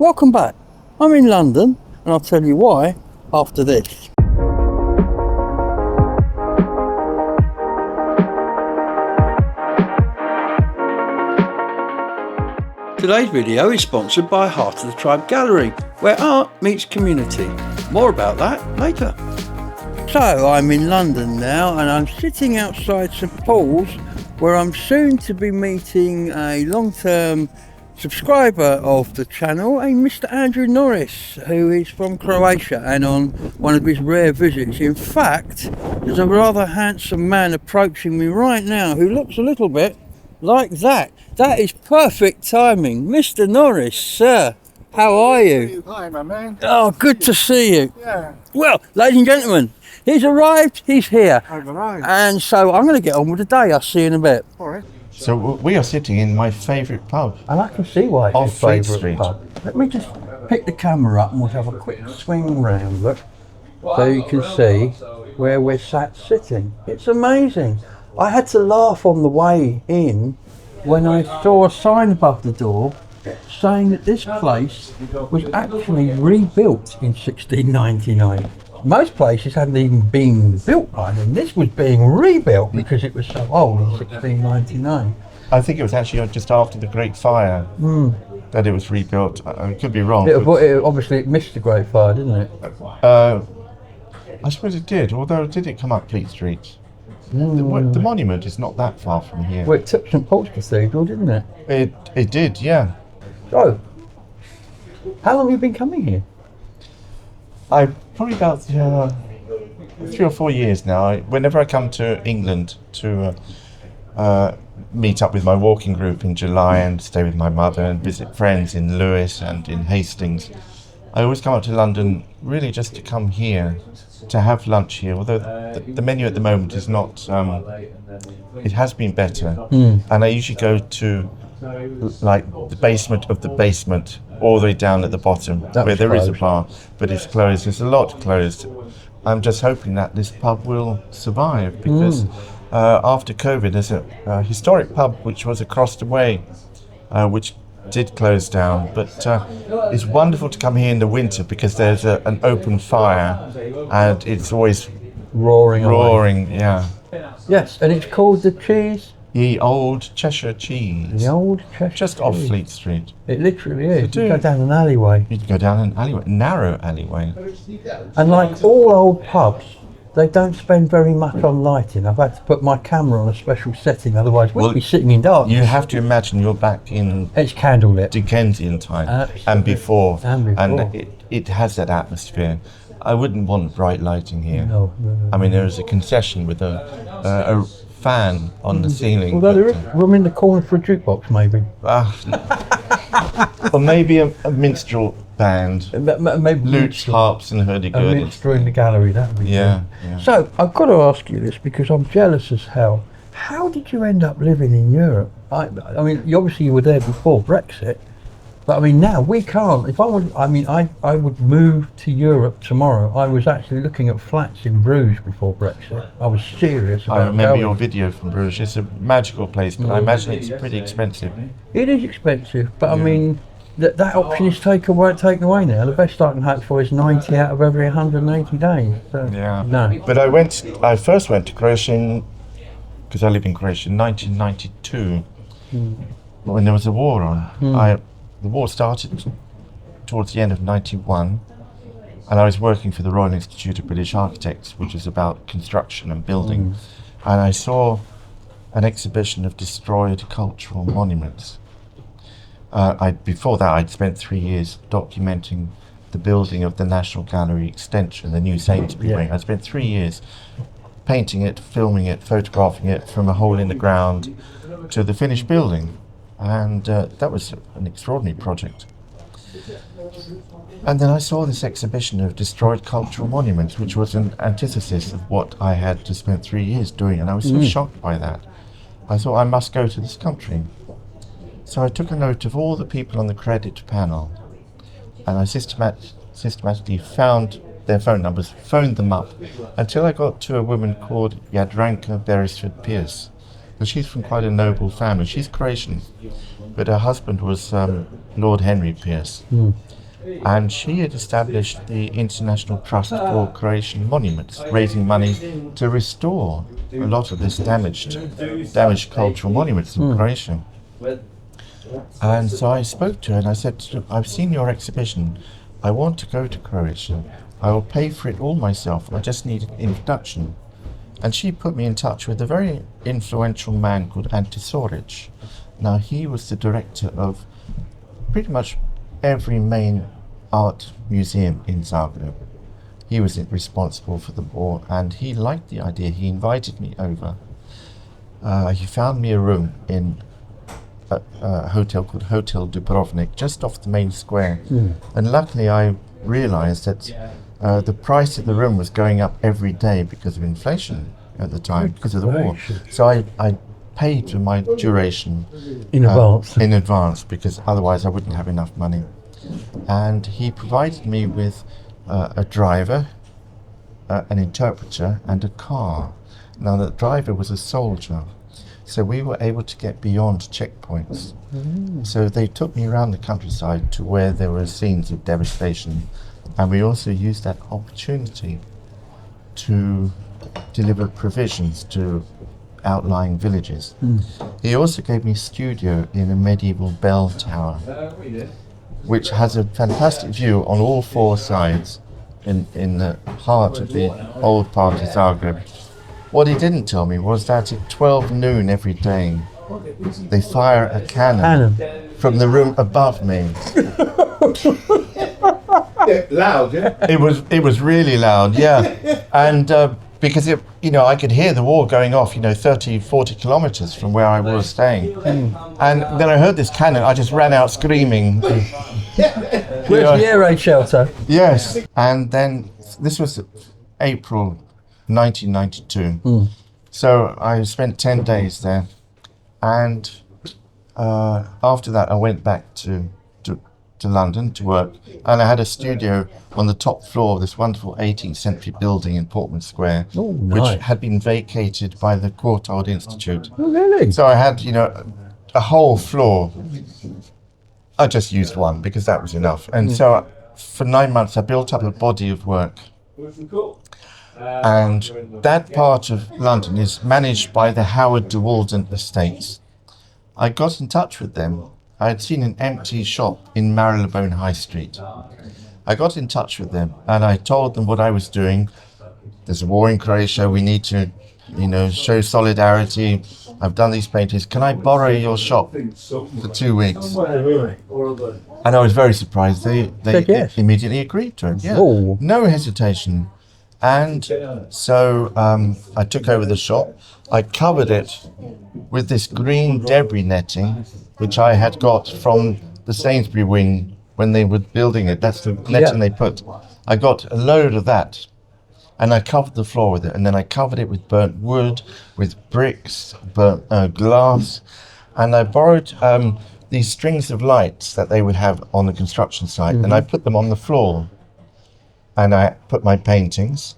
Welcome back. I'm in London and I'll tell you why after this. Today's video is sponsored by Heart of the Tribe Gallery, where art meets community. More about that later. So I'm in London now and I'm sitting outside St Paul's, where I'm soon to be meeting a long-term subscriber of the channel, a Mr. Andrew Norris, who is from Croatia and on one of his rare visits. In fact, there's a rather handsome man approaching me right now who looks a little bit like that. That is perfect timing. Mr. Norris, sir, how are you? Hi, my man. Oh, good to see you. Yeah. Well, ladies and gentlemen, he's arrived, he's here. I've arrived. And so I'm going to get on with the day. I'll see you in a bit. All right. So we are sitting in my favourite pub. And I can see why it's Off his Fleet favourite Street. pub. Let me just pick the camera up and we'll have a quick swing round, look, so you can see where we're sat sitting. It's amazing. I had to laugh on the way in when I saw a sign above the door saying that this place was actually rebuilt in 1699. Most places hadn't even been built by them. This was being rebuilt because it was so old in 1699. I think it was actually just after the Great Fire that it was rebuilt. I could be wrong. Obviously it missed the Great Fire, didn't it? I suppose it did, although did it come up Fleet Street? The monument is not that far from here. Well, it took St Paul's Cathedral, didn't it? It did, yeah. So, how long have you been coming here? I probably about 3 or 4 years now. Whenever I come to England to meet up with my walking group in July and stay with my mother and visit friends in Lewes and in Hastings, I always come up to London really just to come here to have lunch here, although the menu at the moment is not, it has been better. And I usually go to like the basement of the basement, all the way down at the bottom, where there is a bar, but it's closed. There's a lot closed. I'm just hoping that this pub will survive, because after COVID, there's a historic pub which was across the way, which did close down, but it's wonderful to come here in the winter because there's an open fire and it's always roaring. Yeah. Yes, and it's called the Cheese. The Old Cheshire Cheese. The Old Cheshire Just off Cheese. Fleet Street. It literally is. do. You go down an alleyway. You can go down an alleyway, narrow alleyway. And like all old pubs, they don't spend very much on lighting. I've had to put my camera on a special setting, otherwise we'd be sitting in darkness. You have to imagine you're back in It's candlelit. Dickensian time Absolutely. and before. And it has that atmosphere. I wouldn't want bright lighting here. No. I mean, there is a concession with a fan on the ceiling. Although there is room in the corner for a jukebox, maybe. Or maybe a minstrel band. Maybe Lutes, harps and a hurdy-gurdies. minstrel in the gallery, that would be Yeah, good. yeah. So, I've got to ask you this because I'm jealous as hell. How did you end up living in Europe? I mean, obviously you were there before Brexit, but I mean now we can't. If I would, I would move to Europe tomorrow. I was actually looking at flats in Bruges before Brexit. I was serious about I remember going. your video from Bruges. It's a magical place, but I imagine it's pretty expensive. It is expensive, but I mean, that option is taken away now. The best I can hope for is 90 out of every 180 days. So, Yeah. no. But I first went to Croation, because I lived in Croatia in 1992, when there was a war on. The war started towards the end of 91, and I was working for the Royal Institute of British Architects, which is about construction and building. And I saw an exhibition of destroyed cultural monuments. Before that, I'd spent 3 years documenting the building of the National Gallery extension, the new Sainsbury wing. I spent 3 years painting it, filming it, photographing it from a hole in the ground to the finished building. And that was an extraordinary project. And then I saw this exhibition of destroyed cultural monuments, which was an antithesis of what I had to spend 3 years doing, and I was so shocked by that. I thought I must go to this country. So I took a note of all the people on the credit panel, and I systematically found their phone numbers, phoned them up, until I got to a woman called Jadranka Beresford Pierce, because she's from quite a noble family. She's Croatian, but her husband was Lord Henry Pierce. And she had established the International Trust for Croatian Monuments, raising money to restore a lot of this damaged cultural monuments in Croatia. And so I spoke to her and I said, "Look, I've seen your exhibition. I want to go to Croatia. I will pay for it all myself. I just need an introduction." And she put me in touch with a very influential man called Ante Soric. Now, he was the director of pretty much every main art museum in Zagreb. He was responsible for them all, and he liked the idea. He invited me over. He found me a room in a hotel called Hotel Dubrovnik, just off the main square. And luckily I realized that the price of the room was going up every day because of inflation at the time, because of the war. So I paid for my duration in advance, because otherwise I wouldn't have enough money. And he provided me with a driver, an interpreter, and a car. Now, the driver was a soldier, so we were able to get beyond checkpoints. So they took me around the countryside to where there were scenes of devastation, and we also used that opportunity to deliver provisions to outlying villages. He also gave me a studio in a medieval bell tower, which has a fantastic view on all four sides in the heart of the old part of Zagreb. What he didn't tell me was that at 12 noon every day, they fire a cannon from the room above me. Loud, yeah? It was really loud, yeah. And because I could hear the war going off, 30, 40 kilometers from where I was staying. And then I heard this cannon, I just ran out screaming. Where's the air raid shelter? Yes. And then this was April 1992. So I spent 10 days there. And after that, I went back to London to work, and I had a studio on the top floor of this wonderful 18th century building in Portman Square, which had been vacated by the Courtauld Institute. Oh, really? So I had, a whole floor. I just used one because that was enough. And so for 9 months, I built up a body of work. And that part of London is managed by the Howard de Walden Estates. I got in touch with them. I had seen an empty shop in Marylebone High Street. I got in touch with them and I told them what I was doing. There's a war in Croatia. We need to, show solidarity. I've done these paintings. Can I borrow your shop for 2 weeks? And I was very surprised. They immediately agreed to it. Yeah. Oh. No hesitation. And so I took over the shop. I covered it with this green debris netting, which I had got from the Sainsbury wing when they were building it. That's the netting they put. I got a load of that, and I covered the floor with it. And then I covered it with burnt wood, with bricks, burnt glass. And I borrowed these strings of lights that they would have on the construction site, and I put them on the floor. And I put my paintings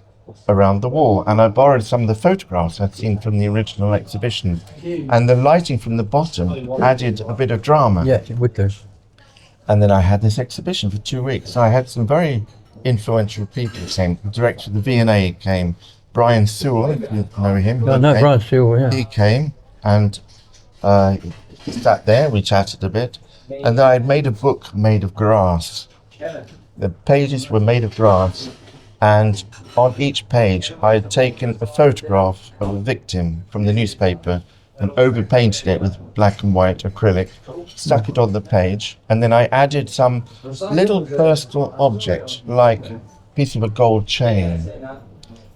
around the wall, and I borrowed some of the photographs I'd seen from the original exhibition, and the lighting from the bottom added a bit of drama. Yeah, it would do. And then I had this exhibition for 2 weeks. So I had some very influential people came. The director of the V&A came, Brian Sewell, if you know him. No, Brian Sewell, yeah. He came and he sat there, we chatted a bit, and then I'd made a book made of grass. The pages were made of grass, and on each page I had taken a photograph of a victim from the newspaper and overpainted it with black and white acrylic, stuck it on the page, and then I added some little personal object, like a piece of a gold chain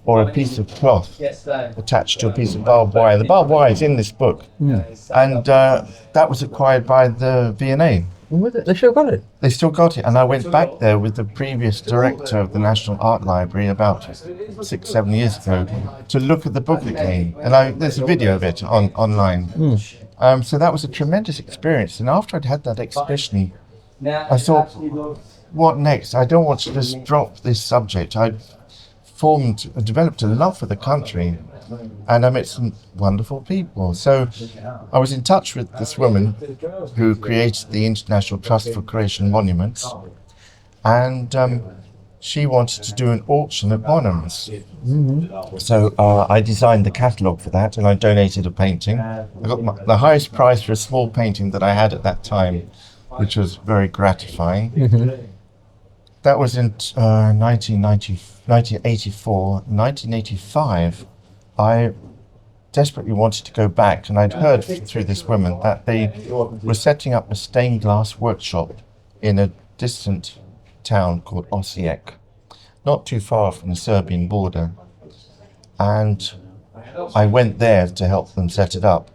or a piece of cloth attached to a piece of barbed wire. The barbed wire is in this book, and that was acquired by the V&A. They still got it? They still got it, and I went back there with the previous director of the National Art Library about 6-7 years ago to look at the book again, and there's a video of it online. So that was a tremendous experience, and after I'd had that exhibition, I thought, what next? I don't want to just drop this subject. I developed a love for the country, and I met some wonderful people. So I was in touch with this woman who created the International Trust for Croatian Monuments, and she wanted to do an auction at Bonhams. So I designed the catalogue for that, and I donated a painting. I got the highest prize for a small painting that I had at that time, which was very gratifying. That was in 1984. 1985, I desperately wanted to go back, and I'd heard through this woman that they were setting up a stained glass workshop in a distant town called Osijek, not too far from the Serbian border. And I went there to help them set it up.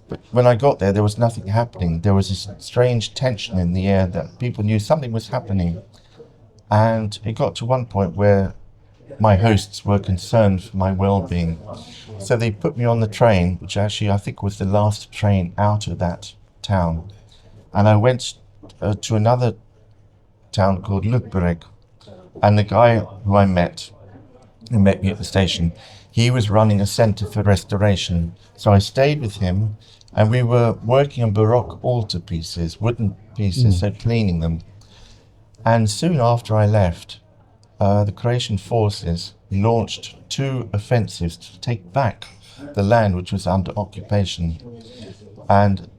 But when I got there was nothing happening. There was this strange tension in the air that people knew something was happening. And it got to one point where my hosts were concerned for my well-being. So they put me on the train, which actually I think was the last train out of that town. And I went to another town called Lukbereg. And the guy who met me at the station, he was running a centre for restoration. So I stayed with him, and we were working on Baroque altarpieces, wooden pieces, so cleaning them. And soon after I left, the Croatian forces launched 2 offensives to take back the land which was under occupation. And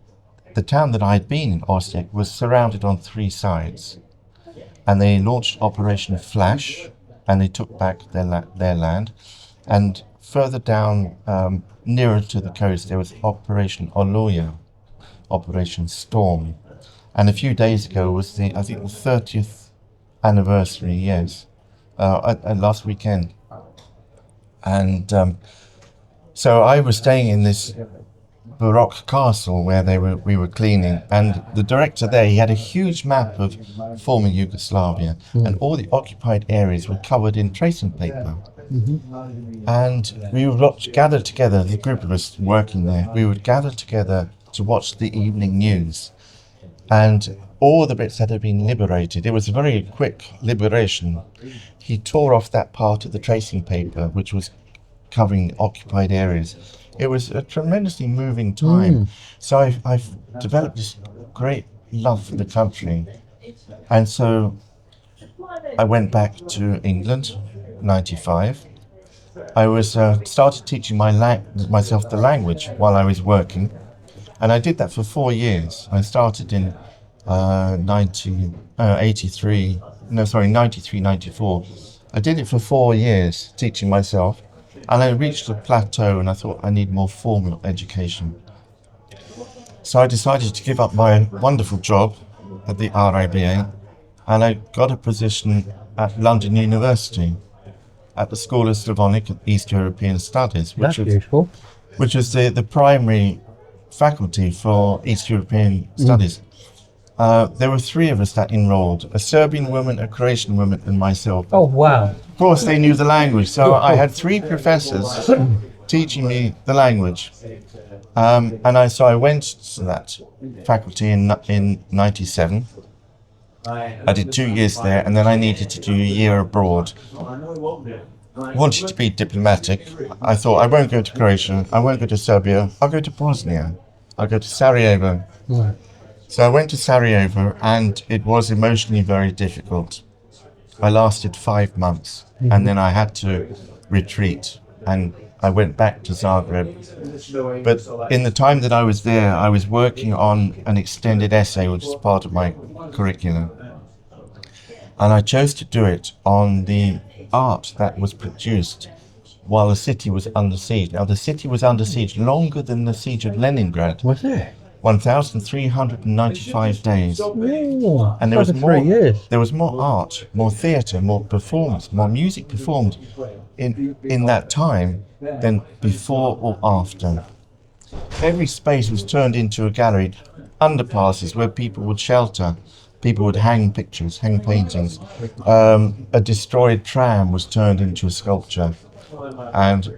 the town that I had been in, Osijek, was surrounded on 3 sides. And they launched Operation Flash, and they took back their land. And further down, nearer to the coast, there was Operation Oluja, Operation Storm. And a few days ago was the 30th anniversary, yes, last weekend. And so I was staying in this Baroque castle where we were cleaning, and the director there, he had a huge map of former Yugoslavia, and all the occupied areas were covered in tracing paper. And we would gather together, the group of us working there, we would gather together to watch the evening news. And all the bits that had been liberated, it was a very quick liberation. He tore off that part of the tracing paper which was covering the occupied areas. It was a tremendously moving time. So I've developed this great love for the country. And so I went back to England, 95. I started teaching myself the language while I was working. And I did that for 4 years. I started in 93, 94. I did it for 4 years, teaching myself. And I reached a plateau, and I thought I need more formal education. So I decided to give up my wonderful job at the RIBA, and I got a position at London University at the School of Slavonic and East European Studies, which is the primary faculty for East European Studies. There were 3 of us that enrolled, a Serbian woman, a Croatian woman, and myself. Oh, wow. Of course, they knew the language, so I had 3 professors teaching me the language. So I went to that faculty in 97. I did 2 years there, and then I needed to do a year abroad. I wanted to be diplomatic. I thought, I won't go to Croatia, I won't go to Serbia, I'll go to Bosnia, I'll go to Sarajevo. Right. So I went to Sarajevo, and it was emotionally very difficult. I lasted 5 months, and then I had to retreat, and I went back to Zagreb. But in the time that I was there, I was working on an extended essay, which is part of my curriculum. And I chose to do it on the art that was produced while the city was under siege. Now, the city was under siege longer than the siege of Leningrad. Was it? 1,395 days. Ooh, and there was more art, more theatre, more performance, more music performed in that time than before or after. Every space was turned into a gallery, underpasses where people would shelter, people would hang pictures, hang paintings. A destroyed tram was turned into a sculpture, and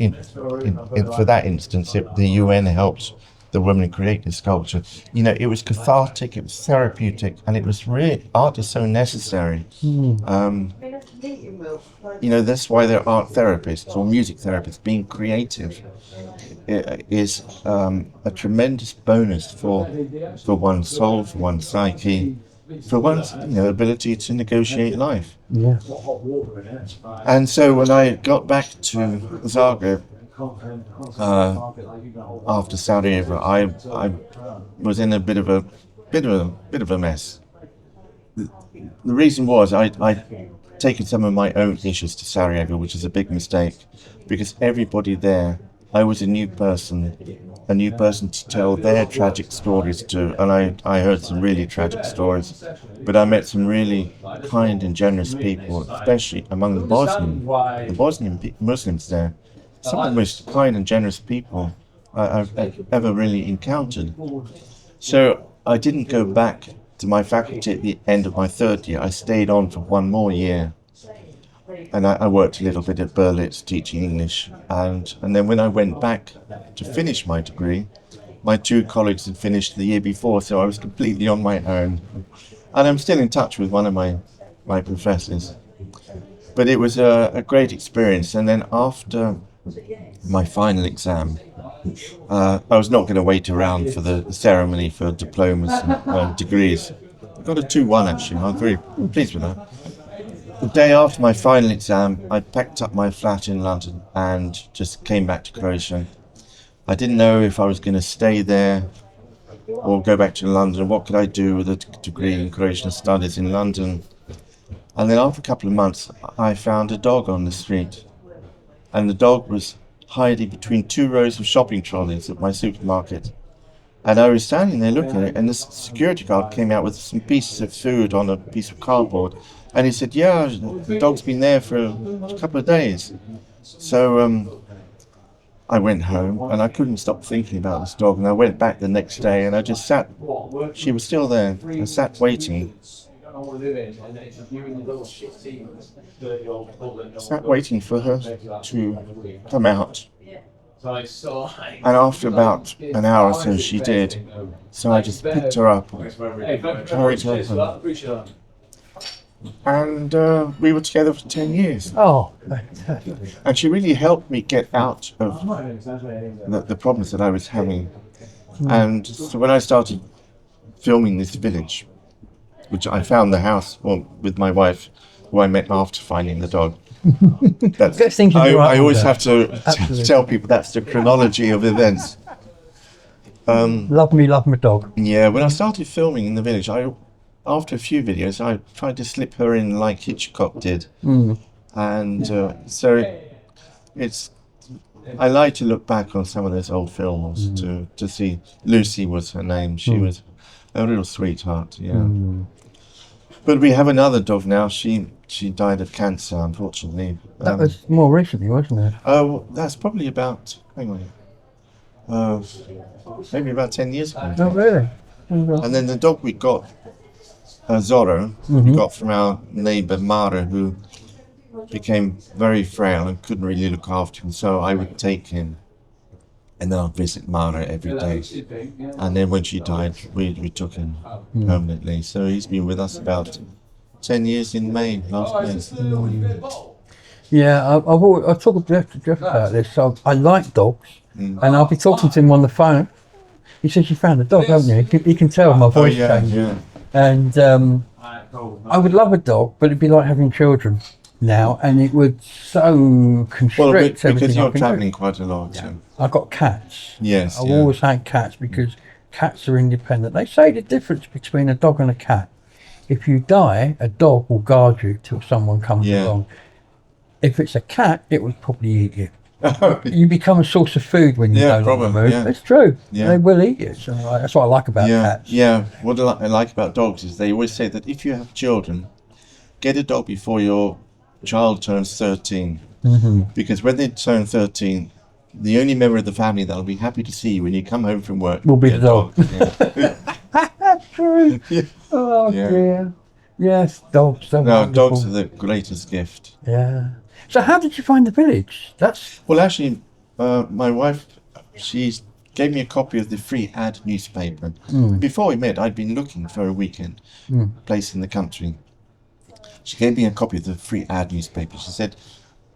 for that instance, the UN helped the women create this sculpture. You know, it was cathartic, it was therapeutic, and it was really, art is so necessary. that's why there are art therapists or music therapists. Being creative is a tremendous bonus for one's soul, for one's psyche, for one's ability to negotiate life. Yeah. And so when I got back to Zagreb after Saudi Arabia, I was in a bit of a mess. The reason was I'd taken some of my own issues to Sarajevo, which is a big mistake, because everybody there, I was a new person to tell their tragic stories to, and I heard some really tragic stories, but I met some really kind and generous people, especially among the Bosnian Muslims there. Some of the most kind and generous people I've ever really encountered. So I didn't go back to my faculty at the end of my third year. I stayed on for one more year, and I worked a little bit at Berlitz teaching English, and then when I went back to finish my degree, my two colleagues had finished the year before, so I was completely on my own, and I'm still in touch with one of my professors. But it was a great experience. And then after my final exam, I was not going to wait around for the ceremony for diplomas and degrees. I got a 2-1 actually. I'm very pleased with that. The day after my final exam, I packed up my flat in London and just came back to Croatia. I didn't know if I was going to stay there or go back to London. What could I do with a degree in Croatian studies in London? And then after a couple of months, I found a dog on the street. And the dog was hiding between 2 rows of shopping trolleys at my supermarket. And I was standing there looking at it, and the security guard came out with some pieces of food on a piece of cardboard. And he said, yeah, the dog's been there for a couple of days. So I went home, and I couldn't stop thinking about this dog. And I went back the next day, and I just sat. She was still there. I sat waiting. Sat waiting for her to come out. And after about an hour or so she did. So I just picked her up, carried her home. And we were together for 10 years. Oh, fantastic. And she really helped me get out of the problems that I was having. And so when I started filming this village, which I found the house with my wife, who I met after finding the dog. I always have to tell people that's the chronology of events. Love me dog. Yeah, when I started filming in the village, after a few videos, I tried to slip her in like Hitchcock did. And so I like to look back on some of those old films to see. Lucy was her name. She was a real sweetheart, yeah. But we have another dog now. She died of cancer, unfortunately. That was more recently, wasn't it? Oh, that's probably about, maybe about 10 years ago. Oh, really? And then the dog we got, Zorro, we got from our neighbour Mara, who became very frail and couldn't really look after him. So I would take him, and then I'd visit Mara every day. And then when she died, we took him permanently. So he's been with us about 10 years in May last year. Yeah, I've talked to Jeff about this. So I like dogs, and I'll be talking to him on the phone. He says, you found a dog, haven't you? He can tell my voice changed. Yeah. And I would love a dog, but it'd be like having children now, and it would so constrict everything. Because you're travelling quite a lot. Yeah. I've got cats. Yes. I've always had cats because cats are independent. They say the difference between a dog and a cat. If you die, a dog will guard you till someone comes along. If it's a cat, it will probably eat you. You become a source of food when you no longer move. Yeah. It's true. Yeah. They will eat you. So that's what I like about cats. Yeah. What I like about dogs is they always say that if you have children, get a dog before your child turns 13. Because when they turn 13, the only member of the family that'll be happy to see you when you come home from work will be the dog. That's true. Oh dear. Yes, dogs. Dogs are the greatest gift. Yeah. So how did you find the village? Well, actually, my wife, she gave me a copy of the Free Ad newspaper. Before we met, I'd been looking for a weekend place in the country. She gave me a copy of the free ad newspaper. She said,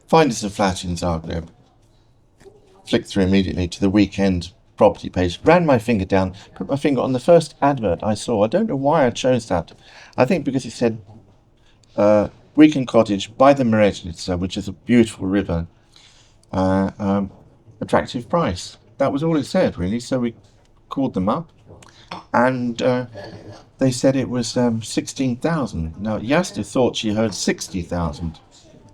find us a flat in Zagreb. Flicked through immediately to the weekend property page, ran my finger down, put my finger on the first advert I saw. I don't know why I chose that. I think because it said weekend cottage by the Merednica, which is a beautiful river, attractive price. That was all it said, really. So we called them up, and they said it was 16,000. Now, Yasta thought she heard 60,000.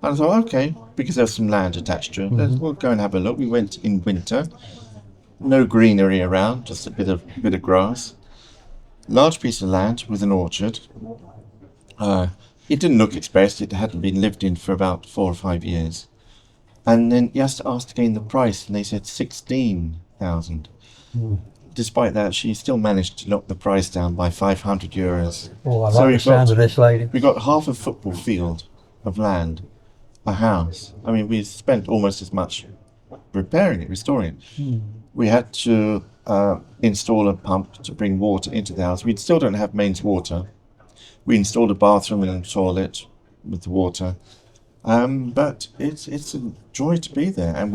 I thought, okay, because there's some land attached to it. We'll go and have a look. We went in winter. No greenery around, just a bit of grass. Large piece of land with an orchard. It didn't look its best. It hadn't been lived in for about 4 or 5 years. And then Yasta asked again the price, and they said 16,000. Despite that, she still managed to knock the price down by 500 euros. Oh, I like the sound of this lady. We got half a football field of land, a house. I mean, we spent almost as much repairing it, restoring it. We had to install a pump to bring water into the house. We still don't have mains water. We installed a bathroom and a toilet with the water. But it's a joy to be there. And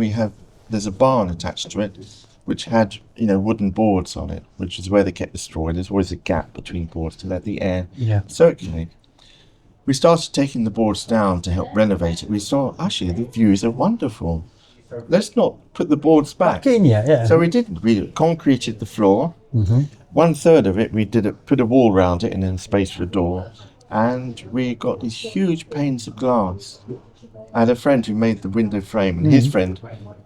there's a barn attached to it, which had, wooden boards on it, which is where they kept the straw. There's always a gap between boards to let the air circulate. We started taking the boards down to help renovate it. We saw, actually, the views are wonderful. Let's not put the boards back. In, yeah. So we didn't. We concreted the floor. 1/3 of it, we put a wall around it and then space for a door. And we got these huge panes of glass. I had a friend who made the window frame, and his friend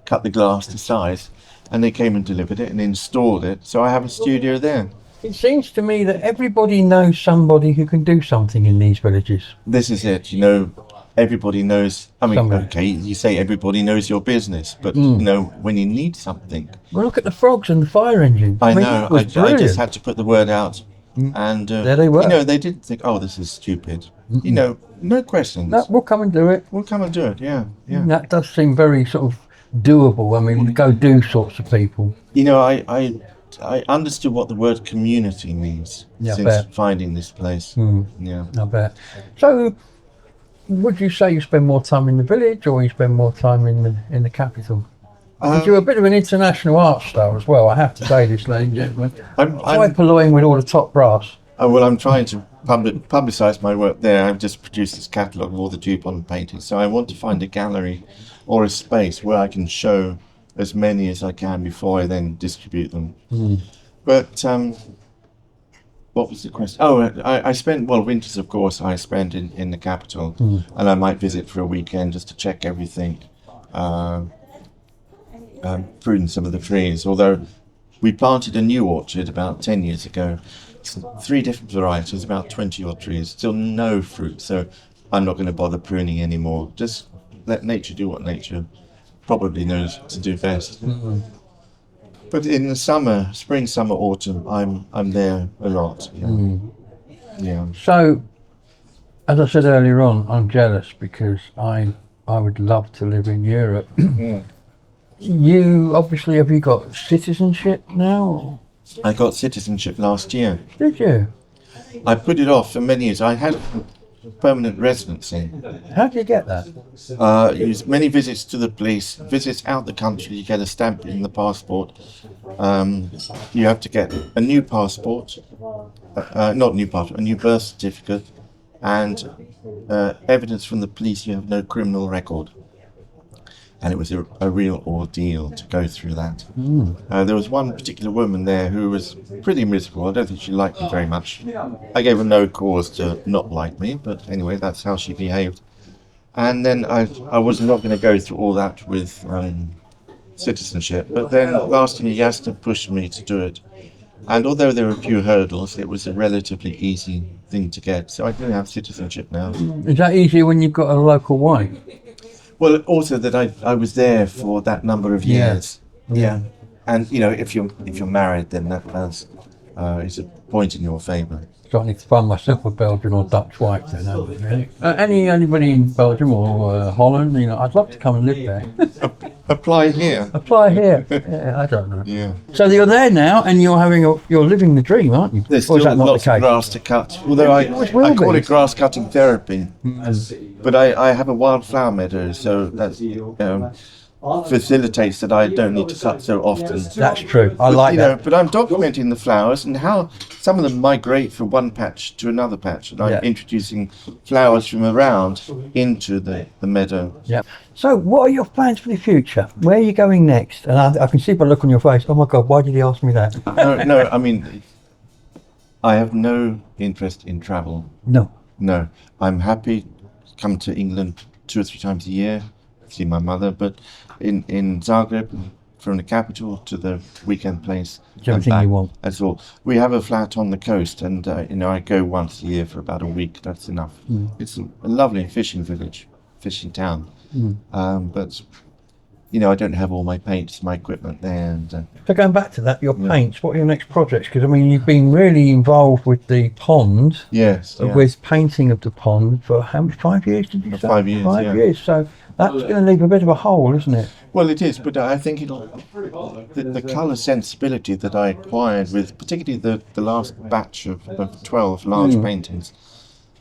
cut the glass to size, and they came and delivered it and installed it. So I have a studio there. It seems to me that everybody knows somebody who can do something in these villages. This is it, everybody knows. I mean, okay, you say everybody knows your business, but when you need something. Well, look at the frogs and the fire engine. I know, I just had to put the word out. And there they were. They didn't think, oh, this is stupid. No questions. No, we'll come and do it. We'll come and do it, yeah. That does seem very sort of doable. I mean, go-do sorts of people. I understood what the word community means since finding this place. Yeah, I bet. So, would you say you spend more time in the village, or you spend more time in the capital? Because you're a bit of an international art star as well, I have to say this, ladies and gentlemen. I'm purloining with all the top brass. Well, I'm trying to publicise my work there. I've just produced this catalogue of all the Dupont paintings, so I want to find a gallery or a space where I can show as many as I can before I then distribute them. But what was the question? Oh, I spent, winters, of course, I spend in the capital, and I might visit for a weekend just to check everything. Prune some of the trees, although we planted a new orchard about 10 years ago. 3 different varieties, about 20 odd trees, still no fruit, so I'm not going to bother pruning anymore. Just let nature do what nature probably knows to do best. But in the summer, spring, summer, autumn, I'm there a lot. Yeah. So, as I said earlier on, I'm jealous because I would love to live in Europe. You obviously, have you got citizenship now? I got citizenship last year. Did you? I put it off for many years. I had permanent residency. How did you get that? Use many visits to the police, visits out the country. You get a stamp in the passport. You have to get a new passport, a new birth certificate, and evidence from the police you have no criminal record. And it was a real ordeal to go through that. There was one particular woman there who was pretty miserable. I don't think she liked me very much. I gave her no cause to not like me, but anyway, that's how she behaved. And then I was not going to go through all that with citizenship. But then last year, Yasta pushed me to do it. And although there were a few hurdles, it was a relatively easy thing to get. So I do have citizenship now. Is that easier when you've got a local wife? Well, also that I was there for that number of years. Yeah. And if you're married, then that is a point in your favour. So I need to find myself a Belgian or Dutch wife then, haven't I, really? Anybody in Belgium or Holland, I'd love to come and live there. Apply here. Apply here. Yeah, I don't know. Yeah. So you're there now, and you're living the dream, aren't you? There's Or is still that not lots the of case? grass to cut. Although I call it grass cutting therapy. But I have a wildflower meadow, so that's facilitates that I don't need to cut so often. That's true. I like that. But I'm documenting the flowers and how some of them migrate from one patch to another patch, and I'm introducing flowers from around into the meadow. Yeah. So, what are your plans for the future? Where are you going next? And I can see by the look on your face. Oh my God! Why did he ask me that? No. I mean, I have no interest in travel. No. I'm happy to come to England 2 or 3 times a year, see my mother, but in Zagreb, from the capital to the weekend place, Everything you want. That's all. We have a flat on the coast, and I go once a year for about a week. That's enough. It's a lovely fishing village, fishing town. But I don't have all my paints, my equipment there. And so going back to that, your paints. What are your next projects? Because I mean, you've been really involved with the pond. Yes. With painting of the pond for how many? 5 years? Did you say? 5 years. 5 years. So that's going to leave a bit of a hole, isn't it? Well, it is, but I think the colour sensibility that I acquired with, particularly the last batch of 12 large paintings,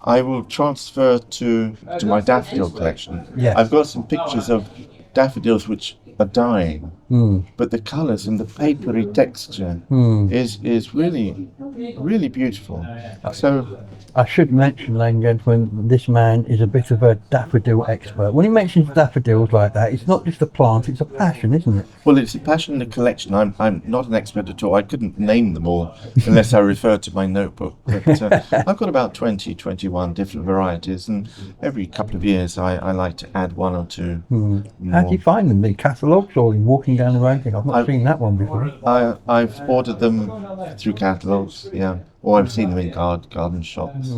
I will transfer to my daffodil collection. Yes. I've got some pictures of daffodils which are dying, but the colours and the papery texture is really, really beautiful. So I should mention, ladies and gentlemen, this man is a bit of a daffodil expert. When he mentions daffodils like that, it's not just a plant, it's a passion, isn't it? Well, it's a passion in the collection. I'm not an expert at all. I couldn't name them all unless I referred to my notebook. But I've got about 21 different varieties, and every couple of years I like to add 1 or 2 more. How do you find them? The catalogues or walking down the road thing? I've not seen that one before. I've ordered them through catalogues, or I've seen them in garden shops.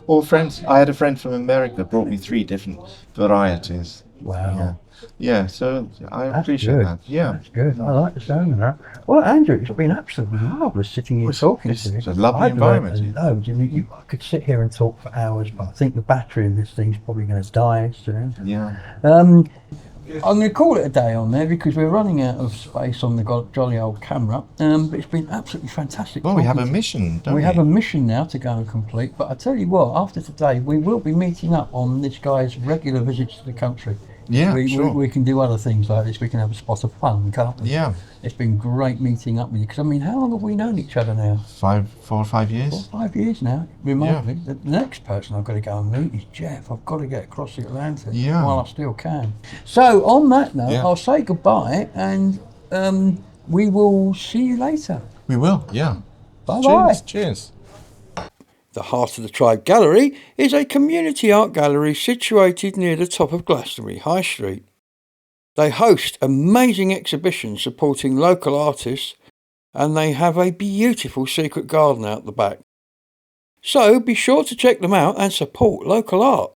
Or friends. I had a friend from America brought me 3 different varieties. Wow. Yeah, so I appreciate that. Yeah. That's good. I like the sound of that. Well, Andrew, it's been absolutely marvellous sitting here talking to you. It's a lovely environment. I could sit here and talk for hours, but I think the battery in this thing's probably going to die soon. Yeah. I'm going to call it a day on there because we're running out of space on the jolly old camera. But it's been absolutely fantastic. Well, we have a mission, don't we? We have a mission now to go and complete. But I tell you what, after today, we will be meeting up on this guy's regular visits to the country. Yeah, sure. We can do other things like this. We can have a spot of fun, can't we? Yeah. It's been great meeting up with you. Because, I mean, how long have we known each other now? 4 or 5 years. 4 or 5 years now, remotely. Yeah. The next person I've got to go and meet is Jeff. I've got to get across the Atlantic while I still can. So, on that note, I'll say goodbye and we will see you later. We will, yeah. Bye-bye. Cheers. The Heart of the Tribe Gallery is a community art gallery situated near the top of Glastonbury High Street. They host amazing exhibitions supporting local artists, and they have a beautiful secret garden out the back. So be sure to check them out and support local art.